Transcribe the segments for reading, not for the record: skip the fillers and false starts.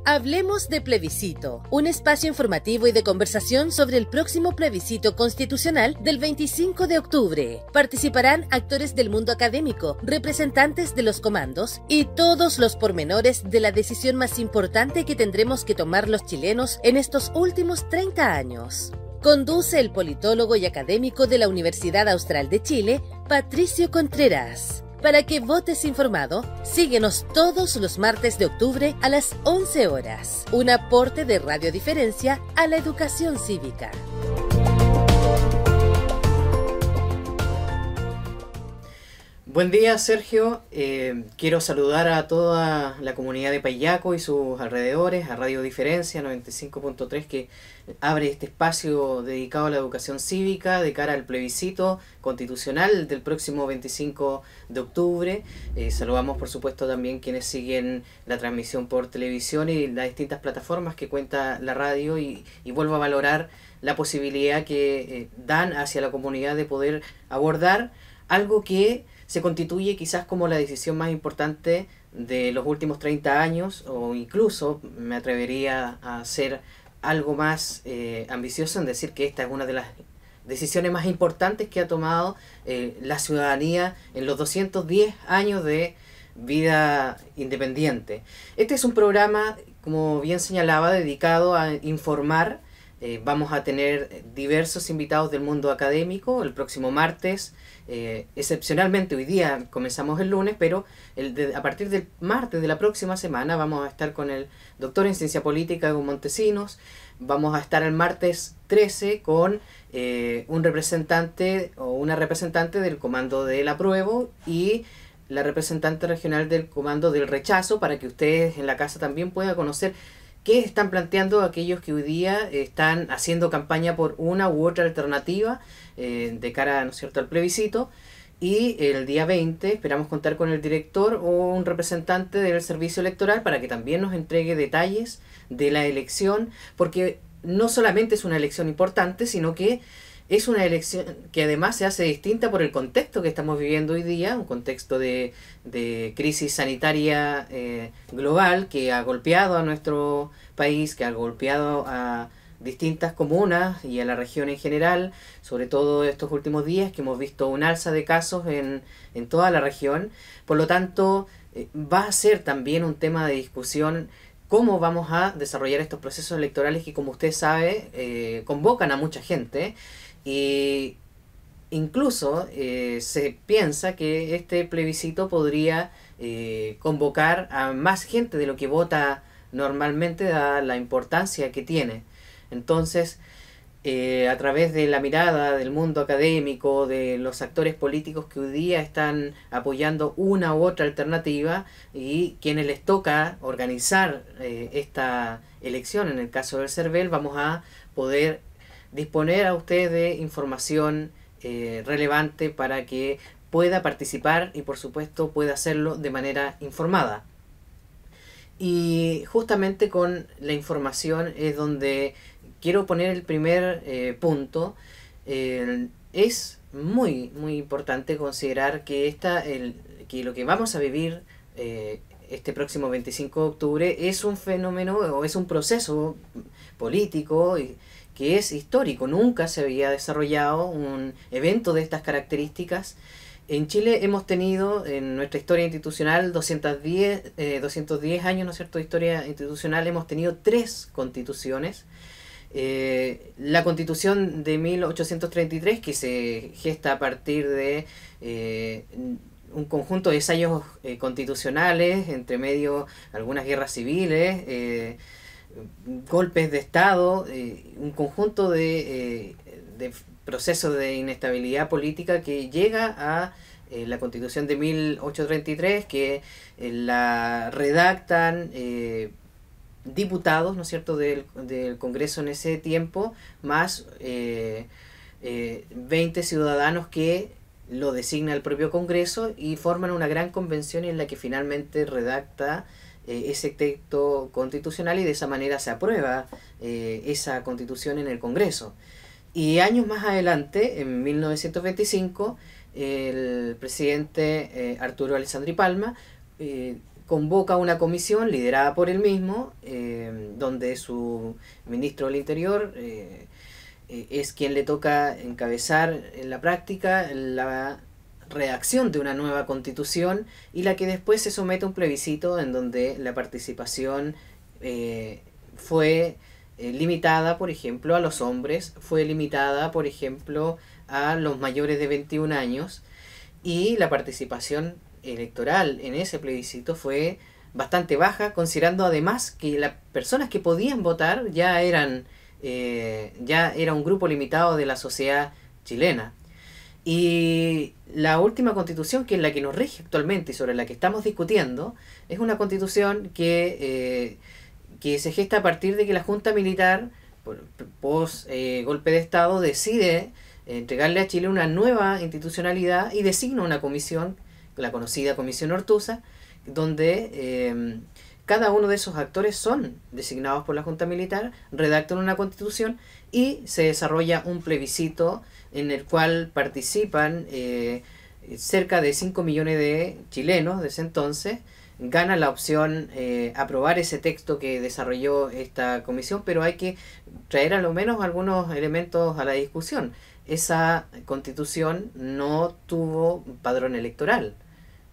Hablemos de plebiscito, un espacio informativo y de conversación sobre el próximo plebiscito constitucional del 25 de octubre. Participarán actores del mundo académico, representantes de los comandos y todos los pormenores de la decisión más importante que tendremos que tomar los chilenos en estos últimos 30 años. Conduce el politólogo y académico de la Universidad Austral de Chile, Patricio Contreras. Para que votes informado, síguenos todos los martes de octubre a las 11 horas. Un aporte de Radio Diferencia a la educación cívica. Buen día, Sergio. Quiero saludar a toda la comunidad de Payaco y sus alrededores, a Radio Diferencia 95.3, que abre este espacio dedicado a la educación cívica de cara al plebiscito constitucional del próximo 25 de octubre. Saludamos, por supuesto, también quienes siguen la transmisión por televisión y las distintas plataformas que cuenta la radio, y vuelvo a valorar la posibilidad que dan hacia la comunidad de poder abordar algo que se constituye quizás como la decisión más importante de los últimos 30 años, o incluso me atrevería a ser algo más ambicioso en decir que esta es una de las decisiones más importantes que ha tomado la ciudadanía en los 210 años de vida independiente. Este es un programa, como bien señalaba, dedicado a informar. Vamos a tener diversos invitados del mundo académico el próximo martes. Excepcionalmente hoy día comenzamos el lunes, pero a partir del martes de la próxima semana vamos a estar con el doctor en Ciencia Política con Montesinos. Vamos a estar el martes 13 con un representante o una representante del Comando del Apruebo y la representante regional del Comando del Rechazo, para que ustedes en la casa también puedan conocer qué están planteando aquellos que hoy día están haciendo campaña por una u otra alternativa de cara, ¿no es cierto?, al plebiscito. Y el día 20 esperamos contar con el director o un representante del servicio electoral para que también nos entregue detalles de la elección, porque no solamente es una elección importante, sino que es una elección que además se hace distinta por el contexto que estamos viviendo hoy día, un contexto de crisis sanitaria global que ha golpeado a nuestro país, que ha golpeado a distintas comunas y a la región en general, sobre todo estos últimos días que hemos visto un alza de casos en toda la región. Por lo tanto, va a ser también un tema de discusión cómo vamos a desarrollar estos procesos electorales que, como usted sabe, convocan a mucha gente. Y incluso se piensa que este plebiscito podría convocar a más gente de lo que vota normalmente, dada la importancia que tiene. Entonces, a través de la mirada del mundo académico, de los actores políticos que hoy día están apoyando una u otra alternativa y quienes les toca organizar esta elección, en el caso del CERVEL, vamos a poder disponer a usted de información relevante para que pueda participar y, por supuesto, pueda hacerlo de manera informada. Y justamente con la información es donde quiero poner el primer punto. Es muy importante considerar que que lo que vamos a vivir este próximo 25 de octubre es un fenómeno o es un proceso político que es histórico. Nunca se había desarrollado un evento de estas características. En Chile hemos tenido en nuestra historia institucional 210 años, ¿no es cierto?, de historia institucional. Hemos tenido 3 constituciones. La Constitución de 1833, que se gesta a partir de un conjunto de ensayos constitucionales, entre medio algunas guerras civiles, golpes de Estado, un conjunto de procesos de inestabilidad política que llega a la Constitución de 1833, que la redactan diputados, ¿no es cierto?, del Congreso en ese tiempo, más 20 ciudadanos que lo designa el propio Congreso y forman una gran convención en la que finalmente redacta ese texto constitucional, y de esa manera se aprueba esa constitución en el Congreso. Y años más adelante, en 1925, el presidente Arturo Alessandri Palma convoca una comisión liderada por él mismo, donde su ministro del Interior es quien le toca encabezar en la práctica la redacción de una nueva constitución, y la que después se somete a un plebiscito en donde la participación fue limitada, por ejemplo, a los hombres, fue limitada, por ejemplo, a los mayores de 21 años, y la participación electoral en ese plebiscito fue bastante baja, considerando además que las personas que podían votar ya era un grupo limitado de la sociedad chilena. Y la última constitución, que es la que nos rige actualmente y sobre la que estamos discutiendo, es una constitución que se gesta a partir de que la Junta Militar, post golpe de Estado, decide entregarle a Chile una nueva institucionalidad y designa una comisión, la conocida Comisión Ortuza, donde cada uno de esos actores son designados por la Junta Militar, redactan una constitución y se desarrolla un plebiscito en el cual participan cerca de 5 millones de chilenos de ese entonces. Gana la opción aprobar ese texto que desarrolló esta comisión, pero hay que traer a lo menos algunos elementos a la discusión. Esa constitución no tuvo padrón electoral,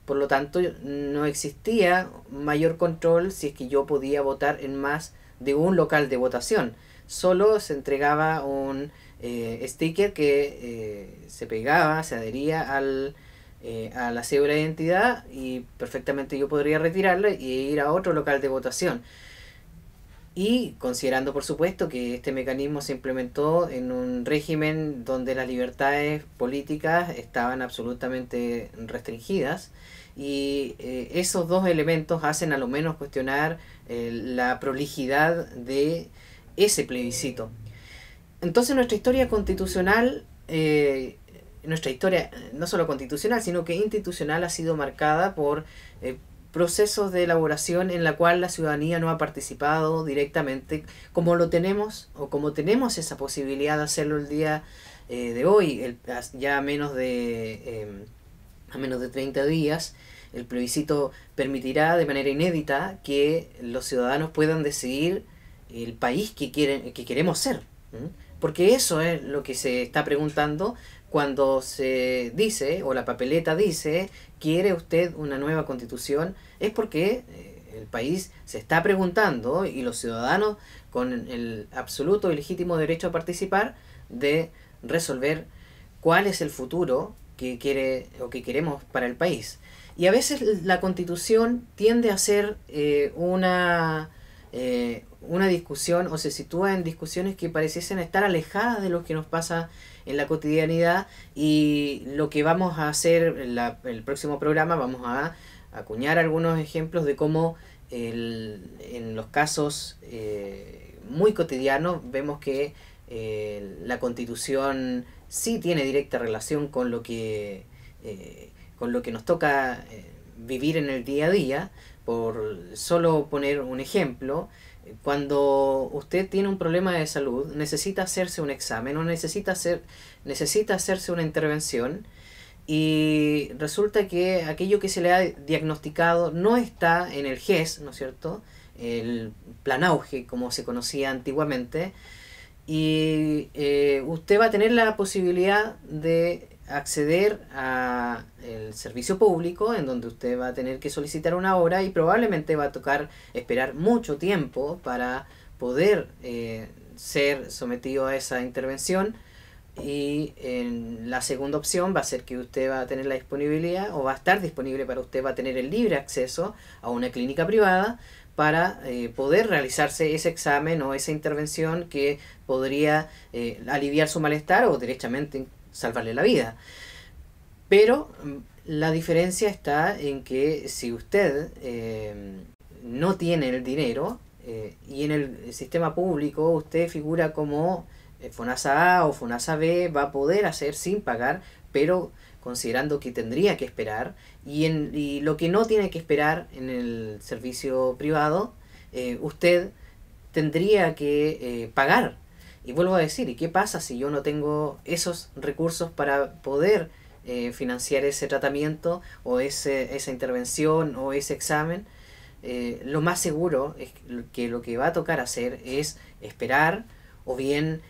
por lo tanto no existía mayor control si es que yo podía votar en más de un local de votación. Solo se entregaba un sticker que se pegaba, se adhería a la cédula de identidad, y perfectamente yo podría retirarla y ir a otro local de votación. Y considerando, por supuesto, que este mecanismo se implementó en un régimen donde las libertades políticas estaban absolutamente restringidas, y esos dos elementos hacen a lo menos cuestionar la prolijidad de ese plebiscito. Entonces nuestra historia constitucional, nuestra historia no solo constitucional, sino que institucional, ha sido marcada por procesos de elaboración en la cual la ciudadanía no ha participado directamente, como lo tenemos, o como tenemos esa posibilidad de hacerlo el día de hoy, ya a menos de 30 días. El plebiscito permitirá de manera inédita que los ciudadanos puedan decidir el país que queremos ser, porque eso es lo que se está preguntando cuando se dice, o la papeleta dice, ¿quiere usted una nueva constitución? Es porque el país se está preguntando, y los ciudadanos, con el absoluto y legítimo derecho a participar, de resolver cuál es el futuro que quiere o que queremos para el país. Y a veces la constitución tiende a ser una discusión, o se sitúa en discusiones que pareciesen estar alejadas de lo que nos pasa en la cotidianidad, y lo que vamos a hacer en el próximo programa, vamos a acuñar algunos ejemplos de cómo en los casos muy cotidianos vemos que la constitución sí tiene directa relación con lo que nos toca vivir en el día a día. Por solo poner un ejemplo, cuando usted tiene un problema de salud, necesita hacerse un examen o necesita hacerse una intervención, y resulta que aquello que se le ha diagnosticado no está en el GES, ¿no es cierto?, el plan Auge, como se conocía antiguamente, y usted va a tener la posibilidad de acceder a el servicio público, en donde usted va a tener que solicitar una hora, y probablemente va a tocar esperar mucho tiempo para poder ser sometido a esa intervención. Y en la segunda opción va a ser que usted va a tener la disponibilidad, o va a estar disponible para usted, va a tener el libre acceso a una clínica privada para poder realizarse ese examen o esa intervención que podría aliviar su malestar o derechamente salvarle la vida. Pero la diferencia está en que si usted no tiene el dinero, y en el sistema público usted figura como FONASA A o FONASA B, va a poder hacer sin pagar, pero considerando que tendría que esperar, y lo que no tiene que esperar en el servicio privado, usted tendría que pagar. Y vuelvo a decir, ¿y qué pasa si yo no tengo esos recursos para poder financiar ese tratamiento o esa intervención o ese examen? lo más seguro es que lo que va a tocar hacer es esperar o bien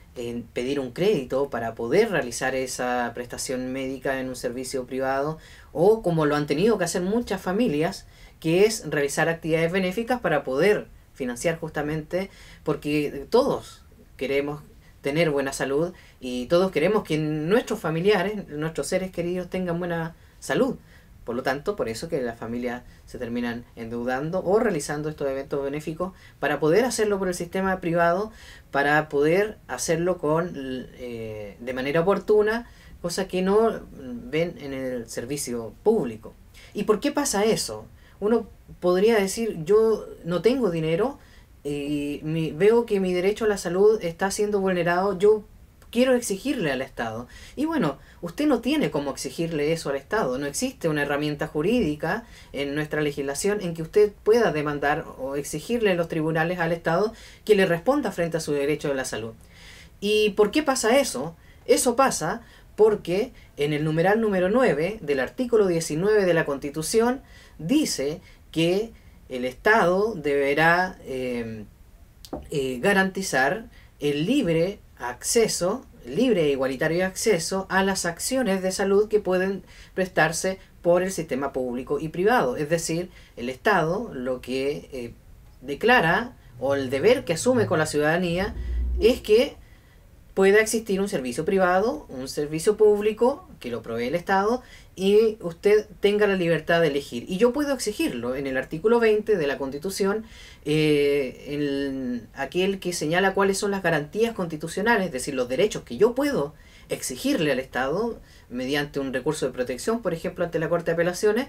pedir un crédito para poder realizar esa prestación médica en un servicio privado, o como lo han tenido que hacer muchas familias, que es realizar actividades benéficas para poder financiar, justamente porque todos queremos tener buena salud y todos queremos que nuestros familiares, nuestros seres queridos tengan buena salud. Por lo tanto, por eso que las familias se terminan endeudando o realizando estos eventos benéficos para poder hacerlo por el sistema privado, para poder hacerlo de manera oportuna, cosa que no ven en el servicio público. ¿Y por qué pasa eso? Uno podría decir, yo no tengo dinero y veo que mi derecho a la salud está siendo vulnerado, yo quiero exigirle al Estado. Y bueno, usted no tiene cómo exigirle eso al Estado. No existe una herramienta jurídica en nuestra legislación en que usted pueda demandar o exigirle en los tribunales al Estado que le responda frente a su derecho a la salud. ¿Y por qué pasa eso? Eso pasa porque en el numeral número 9 del artículo 19 de la Constitución dice que el Estado deberá garantizar el libre e igualitario acceso a las acciones de salud que pueden prestarse por el sistema público y privado. Es decir, el Estado lo que declara, o el deber que asume con la ciudadanía, es que pueda existir un servicio privado, un servicio público que lo provee el Estado, y usted tenga la libertad de elegir. Y yo puedo exigirlo en el artículo 20 de la Constitución, aquel que señala cuáles son las garantías constitucionales, es decir, los derechos que yo puedo exigirle al Estado mediante un recurso de protección, por ejemplo, ante la Corte de Apelaciones.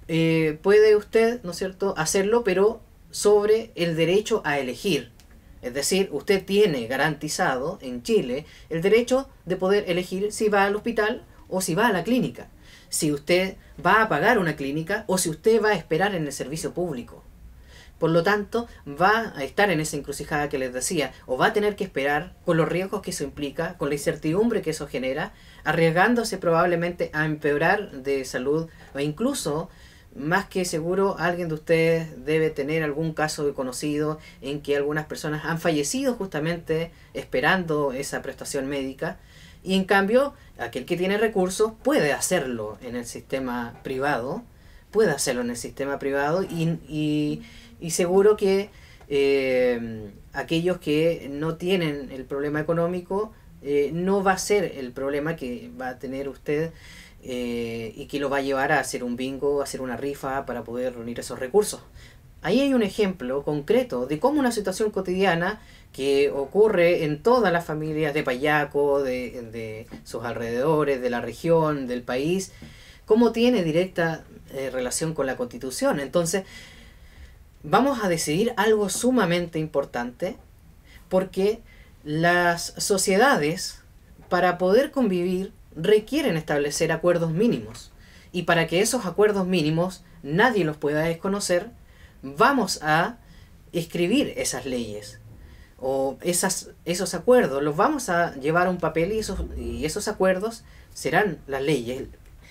Puede usted, ¿no es cierto?, hacerlo, pero sobre el derecho a elegir. Es decir, usted tiene garantizado en Chile el derecho de poder elegir si va al hospital o si va a la clínica, si usted va a pagar una clínica o si usted va a esperar en el servicio público. Por lo tanto, va a estar en esa encrucijada que les decía, o va a tener que esperar con los riesgos que eso implica, con la incertidumbre que eso genera, arriesgándose probablemente a empeorar de salud, o incluso, más que seguro, alguien de ustedes debe tener algún caso de conocido en que algunas personas han fallecido justamente esperando esa prestación médica, y en cambio, aquel que tiene recursos puede hacerlo en el sistema privado, y seguro que aquellos que no tienen el problema económico, no va a ser el problema que va a tener usted, y que lo va a llevar a hacer un bingo, a hacer una rifa para poder reunir esos recursos. Ahí hay un ejemplo concreto de cómo una situación cotidiana que ocurre en todas las familias de Payaco, de sus alrededores, de la región, del país, cómo tiene directa relación con la Constitución. Entonces, vamos a decidir algo sumamente importante, porque las sociedades, para poder convivir, requieren establecer acuerdos mínimos. Y para que esos acuerdos mínimos nadie los pueda desconocer, vamos a escribir esas leyes o esos acuerdos, los vamos a llevar a un papel, y esos acuerdos serán las leyes,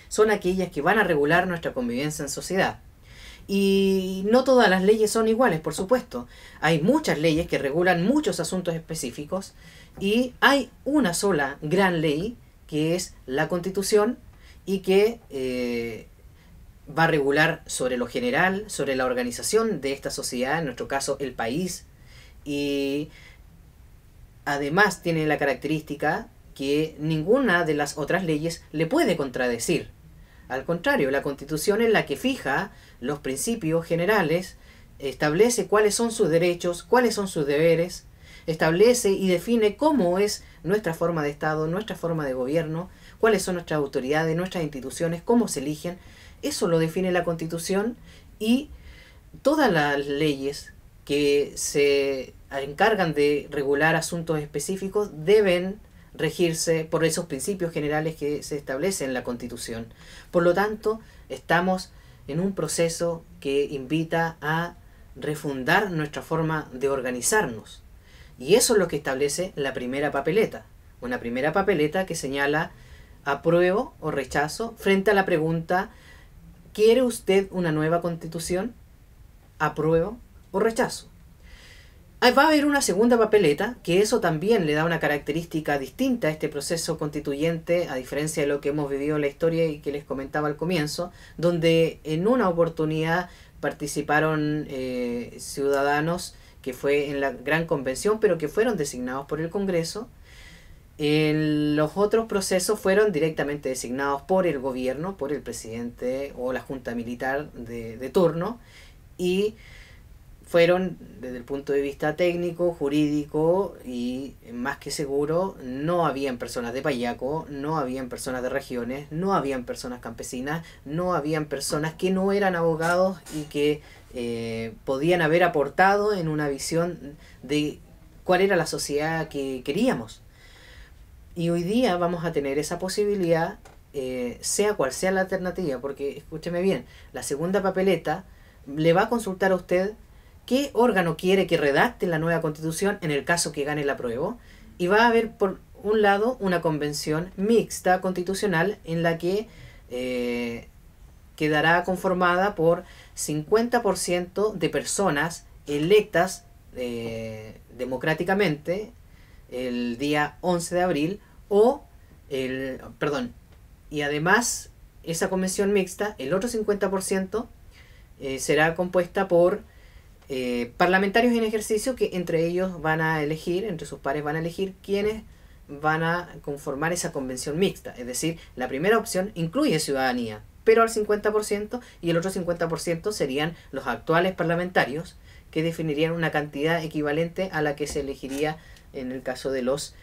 son aquellas que van a regular nuestra convivencia en sociedad. Y no todas las leyes son iguales, por supuesto. Hay muchas leyes que regulan muchos asuntos específicos, y hay una sola gran ley, que es la Constitución, y que va a regular sobre lo general, sobre la organización de esta sociedad, en nuestro caso el país, y además tiene la característica que ninguna de las otras leyes le puede contradecir. Al contrario, la Constitución es la que fija los principios generales, establece cuáles son sus derechos, cuáles son sus deberes, establece y define cómo es nuestra forma de Estado, nuestra forma de gobierno, cuáles son nuestras autoridades, nuestras instituciones, cómo se eligen. Eso lo define la Constitución, y todas las leyes que se encargan de regular asuntos específicos deben regirse por esos principios generales que se establecen en la Constitución. Por lo tanto, estamos en un proceso que invita a refundar nuestra forma de organizarnos. Y eso es lo que establece la primera papeleta. Una primera papeleta que señala apruebo o rechazo frente a la pregunta: ¿quiere usted una nueva Constitución? apruebo o rechazo. Va a haber una segunda papeleta, que eso también le da una característica distinta a este proceso constituyente, a diferencia de lo que hemos vivido en la historia y que les comentaba al comienzo, donde en una oportunidad participaron ciudadanos que fue en la gran convención, pero que fueron designados por el Congreso. Los otros procesos fueron directamente designados por el gobierno, por el presidente o la junta militar de turno, y fueron, desde el punto de vista técnico, jurídico y más que seguro, no habían personas de Payaco, no habían personas de regiones, no habían personas campesinas, no habían personas que no eran abogados y que podían haber aportado en una visión de cuál era la sociedad que queríamos. Y hoy día vamos a tener esa posibilidad, sea cual sea la alternativa, porque escúcheme bien, la segunda papeleta le va a consultar a usted qué órgano quiere que redacte la nueva constitución en el caso que gane el apruebo, y va a haber por un lado una convención mixta constitucional en la que quedará conformada por 50% de personas electas democráticamente el día 11 de abril y además esa convención mixta, el otro 50% será compuesta por parlamentarios en ejercicio que entre ellos van a elegir, entre sus pares van a elegir quiénes van a conformar esa convención mixta. Es decir, la primera opción incluye ciudadanía, pero al 50%, y el otro 50% serían los actuales parlamentarios, que definirían una cantidad equivalente a la que se elegiría en el caso de los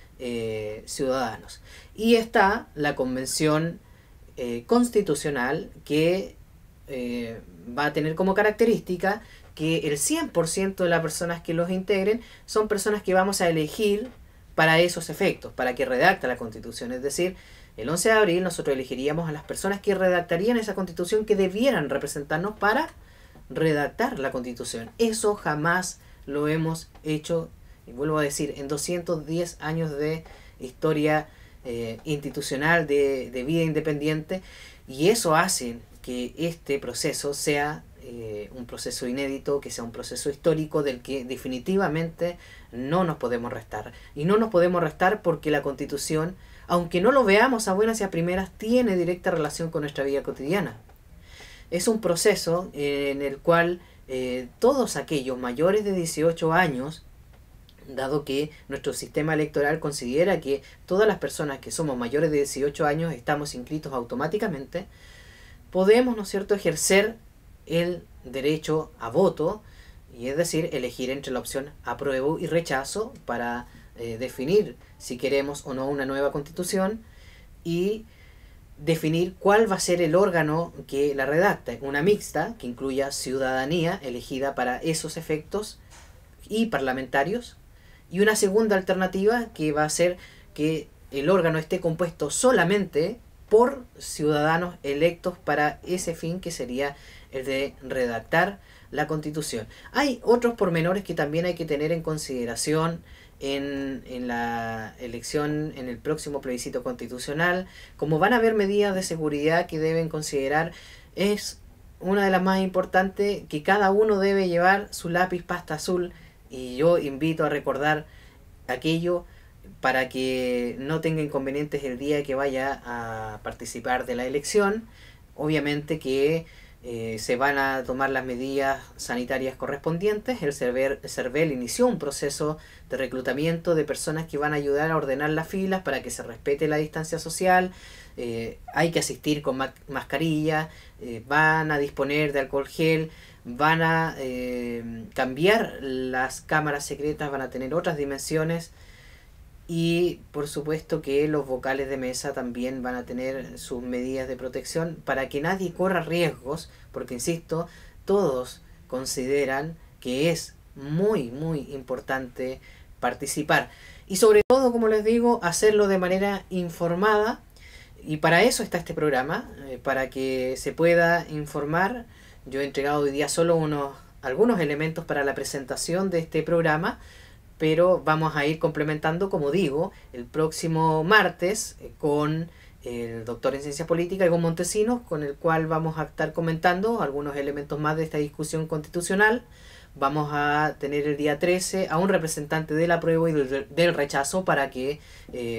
ciudadanos. Y está la convención constitucional que va a tener como característica que el 100% de las personas que los integren son personas que vamos a elegir para esos efectos, para que redacta la Constitución. Es decir, el 11 de abril nosotros elegiríamos a las personas que redactarían esa Constitución, que debieran representarnos para redactar la Constitución. Eso jamás lo hemos hecho, y vuelvo a decir, en 210 años de historia institucional, de vida independiente, y eso hace que este proceso sea un proceso inédito, que sea un proceso histórico del que definitivamente no nos podemos restar. Y no nos podemos restar porque la Constitución, aunque no lo veamos a buenas y a primeras, tiene directa relación con nuestra vida cotidiana. Es un proceso en el cual todos aquellos mayores de 18 años, dado que nuestro sistema electoral considera que todas las personas que somos mayores de 18 años estamos inscritos automáticamente, podemos, ¿no es cierto?, ejercer el derecho a voto, y es decir, elegir entre la opción apruebo y rechazo para definir si queremos o no una nueva constitución y definir cuál va a ser el órgano que la redacta. Una mixta que incluya ciudadanía elegida para esos efectos y parlamentarios, y una segunda alternativa que va a ser que el órgano esté compuesto solamente por ciudadanos electos para ese fin, que sería el de redactar la Constitución. Hay otros pormenores que también hay que tener en consideración en la elección, en el próximo plebiscito constitucional. Como van a haber medidas de seguridad que deben considerar, es una de las más importantes que cada uno debe llevar su lápiz pasta azul, y yo invito a recordar aquello para que no tenga inconvenientes el día que vaya a participar de la elección. Obviamente que se van a tomar las medidas sanitarias correspondientes. El CERVEL inició un proceso de reclutamiento de personas que van a ayudar a ordenar las filas para que se respete la distancia social. Hay que asistir con mascarilla, van a disponer de alcohol gel, van a cambiar las cámaras secretas, van a tener otras dimensiones. Y por supuesto que los vocales de mesa también van a tener sus medidas de protección para que nadie corra riesgos, porque insisto, todos consideran que es muy importante participar. Y sobre todo, como les digo, hacerlo de manera informada, y para eso está este programa, para que se pueda informar. Yo he entregado hoy día solo algunos elementos para la presentación de este programa, pero vamos a ir complementando, como digo, el próximo martes con el doctor en Ciencias Políticas, Egon Montesinos, con el cual vamos a estar comentando algunos elementos más de esta discusión constitucional. Vamos a tener el día 13 a un representante del apruebo y del rechazo para que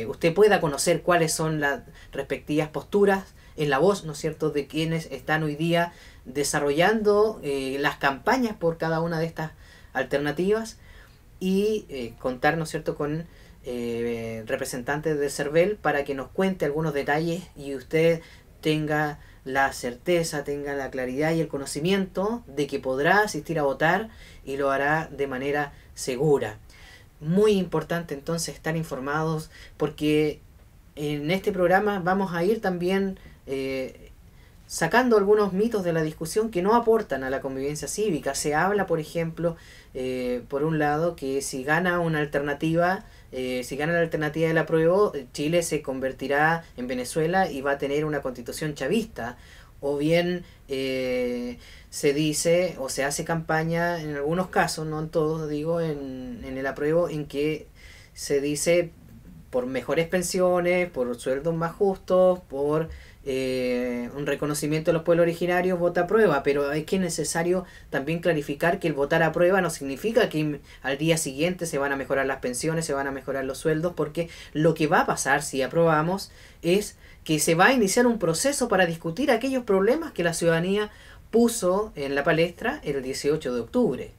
usted pueda conocer cuáles son las respectivas posturas en la voz, ¿no es cierto?, de quienes están hoy día desarrollando las campañas por cada una de estas alternativas y contar, ¿no es cierto?, con representantes del CERVEL para que nos cuente algunos detalles y usted tenga la certeza, tenga la claridad y el conocimiento de que podrá asistir a votar y lo hará de manera segura. Muy importante entonces estar informados, porque en este programa vamos a ir también sacando algunos mitos de la discusión que no aportan a la convivencia cívica. Se habla, por ejemplo, por un lado, que si gana una alternativa, si gana la alternativa del apruebo, Chile se convertirá en Venezuela y va a tener una constitución chavista. O bien se dice o se hace campaña en algunos casos, no en todos, digo, en el apruebo, en que se dice por mejores pensiones, por sueldos más justos, por un reconocimiento de los pueblos originarios, vota a prueba. Pero es que es necesario también clarificar que el votar a prueba no significa que al día siguiente se van a mejorar las pensiones, se van a mejorar los sueldos, porque lo que va a pasar si aprobamos es que se va a iniciar un proceso para discutir aquellos problemas que la ciudadanía puso en la palestra el 18 de octubre.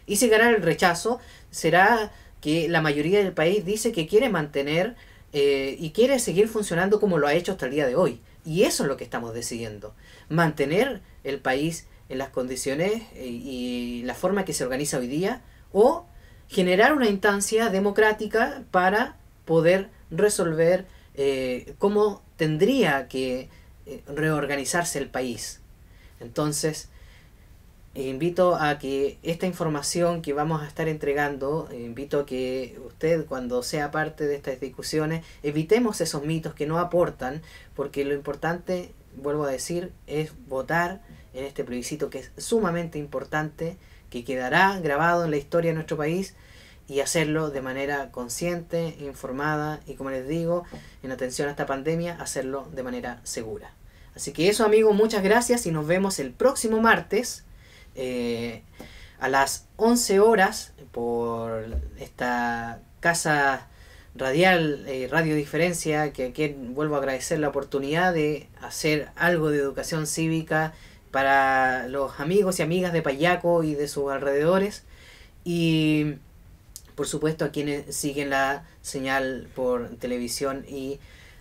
Y si gana el rechazo, será que la mayoría del país dice que quiere mantener y quiere seguir funcionando como lo ha hecho hasta el día de hoy. Y eso es lo que estamos decidiendo. Mantener el país en las condiciones y la forma que se organiza hoy día, o generar una instancia democrática para poder resolver cómo tendría que reorganizarse el país. Entonces, invito a que esta información que vamos a estar entregando, invito a que usted, cuando sea parte de estas discusiones, evitemos esos mitos que no aportan, porque lo importante, vuelvo a decir, es votar en este plebiscito que es sumamente importante, que quedará grabado en la historia de nuestro país, y hacerlo de manera consciente, informada y, como les digo, en atención a esta pandemia, hacerlo de manera segura. Así que eso, amigos, muchas gracias y nos vemos el próximo martes a las 11 horas por esta casa radial, Radio Diferencia, que aquí vuelvo a agradecer la oportunidad de hacer algo de educación cívica para los amigos y amigas de Payaco y de sus alrededores, y por supuesto a quienes siguen la señal por televisión y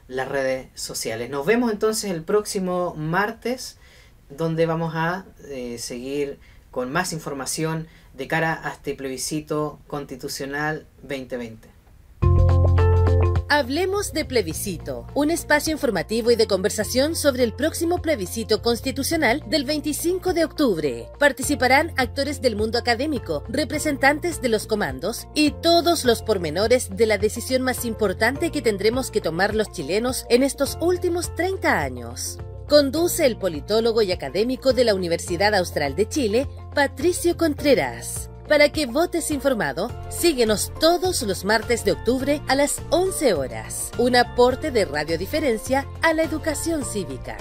las redes sociales. Nos vemos entonces el próximo martes, donde vamos a seguir con más información de cara a este plebiscito constitucional 2020. Hablemos de plebiscito, un espacio informativo y de conversación sobre el próximo plebiscito constitucional del 25 de octubre. Participarán actores del mundo académico, representantes de los comandos y todos los pormenores de la decisión más importante que tendremos que tomar los chilenos en estos últimos 30 años. Conduce el politólogo y académico de la Universidad Austral de Chile, Patricio Contreras. Para que votes informado, síguenos todos los martes de octubre a las 11 horas. Un aporte de Radio Diferencia a la educación cívica.